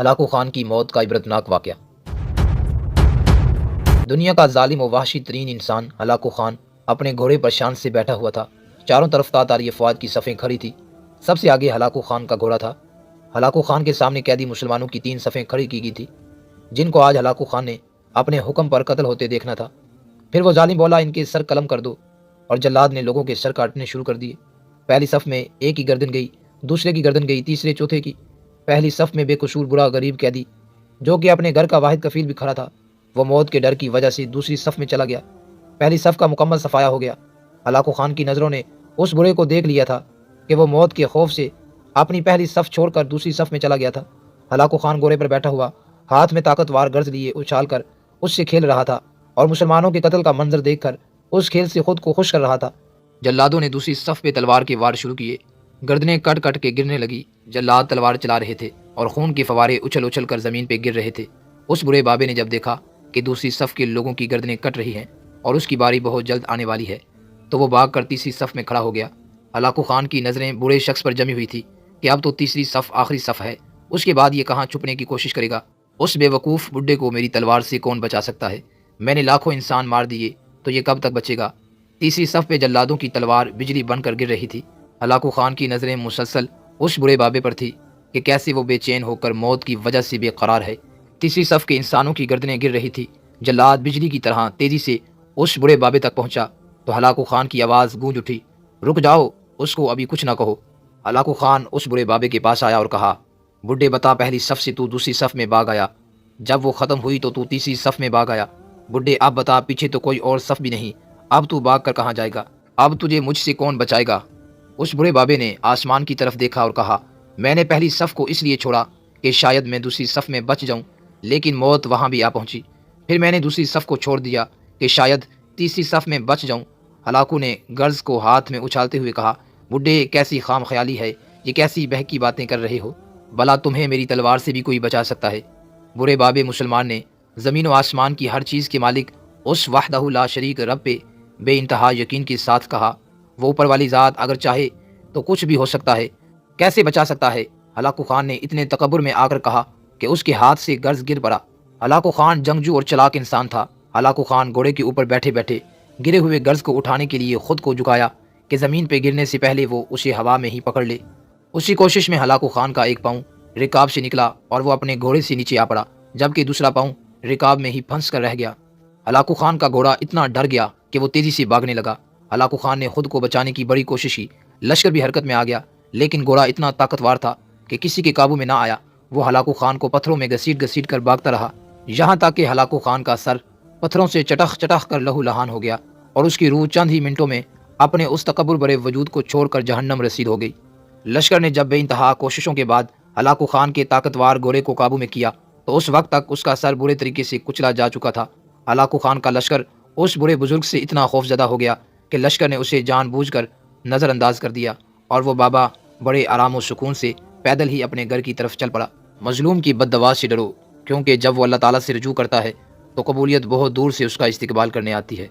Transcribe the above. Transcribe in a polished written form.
Hulagu Khan کی موت کا عبرتناک واقعہ۔ دنیا کا ظالم و وحشی ترین انسان ہلاکو خان اپنے گھوڑے پر شان سے بیٹھا ہوا تھا۔ چاروں طرف تاتاری افواج کی صفیں کھڑی تھی۔ سب سے آگے ہلاکو خان کا گھوڑا تھا۔ ہلاکو خان کے سامنے قیدی مسلمانوں کی 3 صفیں کھڑی کی گئی تھی، جن کو آج ہلاکو خان نے اپنے حکم پر قتل ہوتے دیکھنا تھا۔ پھر وہ ظالم بولا، ان کے سر قلم کر دو، اور جلاد نے لوگوں کے سر کاٹنے شروع کر دیے۔ پہلی صف میں ایک کی گردن گئی، دوسرے کی گردن گئی، تیسرے چوتھے کی۔ پہلی صف میں بے قصور برا غریب قیدی، جو کہ اپنے گھر کا واحد کفیل بھی کھڑا تھا، وہ موت کے ڈر کی وجہ سے دوسری صف میں چلا گیا۔ پہلی صف کا مکمل صفایا ہو گیا۔ ہلاکو خان کی نظروں نے اس برے کو دیکھ لیا تھا کہ وہ موت کے خوف سے اپنی پہلی صف چھوڑ کر دوسری صف میں چلا گیا تھا۔ ہلاکو خان گھوڑے پر بیٹھا ہوا، ہاتھ میں طاقتور گرز لیے اچھال کر اس سے کھیل رہا تھا، اور مسلمانوں کے قتل کا منظر دیکھ کر اس کھیل سے خود کو خوش کر رہا تھا۔ جلادوں نے دوسری صف پہ تلوار کے وار شروع کیے۔ گردنیں کٹ کٹ کے گرنے لگی۔ جلاد تلوار چلا رہے تھے اور خون کے فوارے اچھل اچھل کر زمین پہ گر رہے تھے۔ اس برے بابے نے جب دیکھا کہ دوسری صف کے لوگوں کی گردنیں کٹ رہی ہیں اور اس کی باری بہت جلد آنے والی ہے، تو وہ بھاگ کر تیسری صف میں کھڑا ہو گیا۔ ہلاکو خان کی نظریں بوڑھے شخص پر جمی ہوئی تھی کہ اب تو تیسری صف آخری صف ہے، اس کے بعد یہ کہاں چھپنے کی کوشش کرے گا؟ اس بے وقوف بڈھے کو میری تلوار سے کون بچا سکتا ہے؟ میں نے لاکھوں انسان مار دیے تو یہ کب تک بچے گا؟ تیسری صف پہ جلادوں کی تلوار بجلی بن کر گر رہی تھی۔ ہلاکو خان کی نظریں مسلسل اس برے بابے پر تھی کہ کیسے وہ بے چین ہو کر موت کی وجہ سے بے قرار ہے۔ تیسری صف کے انسانوں کی گردنیں گر رہی تھی۔ جلاد بجلی کی طرح تیزی سے اس برے بابے تک پہنچا تو ہلاکو خان کی آواز گونج اٹھی، رک جاؤ، اس کو ابھی کچھ نہ کہو۔ ہلاکو خان اس برے بابے کے پاس آیا اور کہا، بڈھے بتا، پہلی صف سے تو دوسری صف میں بھاگ آیا، جب وہ ختم ہوئی تو تیسری صف میں بھاگ آیا۔ بڈھے اب بتا، پیچھے تو کوئی اور صف بھی نہیں، اب تو بھاگ کر کہاں جائے گا؟ اب تجھے مجھ سے کون بچائے گا؟ اس برے بابے نے آسمان کی طرف دیکھا اور کہا، میں نے پہلی صف کو اس لیے چھوڑا کہ شاید میں دوسری صف میں بچ جاؤں، لیکن موت وہاں بھی آ پہنچی۔ پھر میں نے دوسری صف کو چھوڑ دیا کہ شاید تیسری صف میں بچ جاؤں۔ ہلاکو نے گرز کو ہاتھ میں اچھالتے ہوئے کہا، بڈھے کیسی خام خیالی ہے، یہ کیسی بہکی باتیں کر رہے ہو؟ بھلا تمہیں میری تلوار سے بھی کوئی بچا سکتا ہے؟ برے بابے مسلمان نے زمین و آسمان کی ہر چیز کے مالک اس وحدہ لا شریک رب پہ بے انتہا یقین کے ساتھ کہا، وہ اوپر والی ذات اگر چاہے تو کچھ بھی ہو سکتا ہے، کیسے بچا سکتا ہے؟ ہلاکو خان نے اتنے تکبر میں آ کر کہا کہ اس کے ہاتھ سے گرز گر پڑا۔ ہلاکو خان جنگجو اور چلاک انسان تھا۔ ہلاکو خان گھوڑے کے اوپر بیٹھے بیٹھے گرے ہوئے گرز کو اٹھانے کے لیے خود کو جھکایا کہ زمین پہ گرنے سے پہلے وہ اسے ہوا میں ہی پکڑ لے۔ اسی کوشش میں ہلاکو خان کا ایک پاؤں رکاب سے نکلا اور وہ اپنے گھوڑے سے نیچے آ پڑا، جبکہ دوسرا پاؤں رکاب میں ہی پھنس کر رہ گیا۔ ہلاکو خان کا گھوڑا اتنا ڈر گیا کہ وہ تیزی سے بھاگنے لگا۔ ہلاکو خان نے خود کو بچانے کی بڑی کوشش کی، لشکر بھی حرکت میں آ گیا، لیکن گھوڑا اتنا طاقتور تھا کہ کسی کے قابو میں نہ آیا۔ وہ ہلاکو خان کو پتھروں میں گھسیٹ گھسیٹ کر بھاگتا رہا، یہاں تک کہ ہلاکو خان کا سر پتھروں سے چٹخ چٹخ کر لہو لہان ہو گیا اور اس کی روح چند ہی منٹوں میں اپنے اس تکبر بڑے وجود کو چھوڑ کر جہنم رسید ہو گئی۔ لشکر نے جب بے انتہا کوششوں کے بعد ہلاکو خان کے طاقتور گھوڑے کو قابو میں کیا تو اس وقت تک اس کا سر برے طریقے سے کچلا جا چکا تھا۔ ہلاکو خان کا لشکر اس برے بزرگ سے اتنا خوف زدہ ہو گیا کہ لشکر نے اسے جان بوجھ کر نظر انداز کر دیا اور وہ بابا بڑے آرام و سکون سے پیدل ہی اپنے گھر کی طرف چل پڑا۔ مظلوم کی بد دعا سے ڈرو، کیونکہ جب وہ اللہ تعالیٰ سے رجوع کرتا ہے تو قبولیت بہت دور سے اس کا استقبال کرنے آتی ہے۔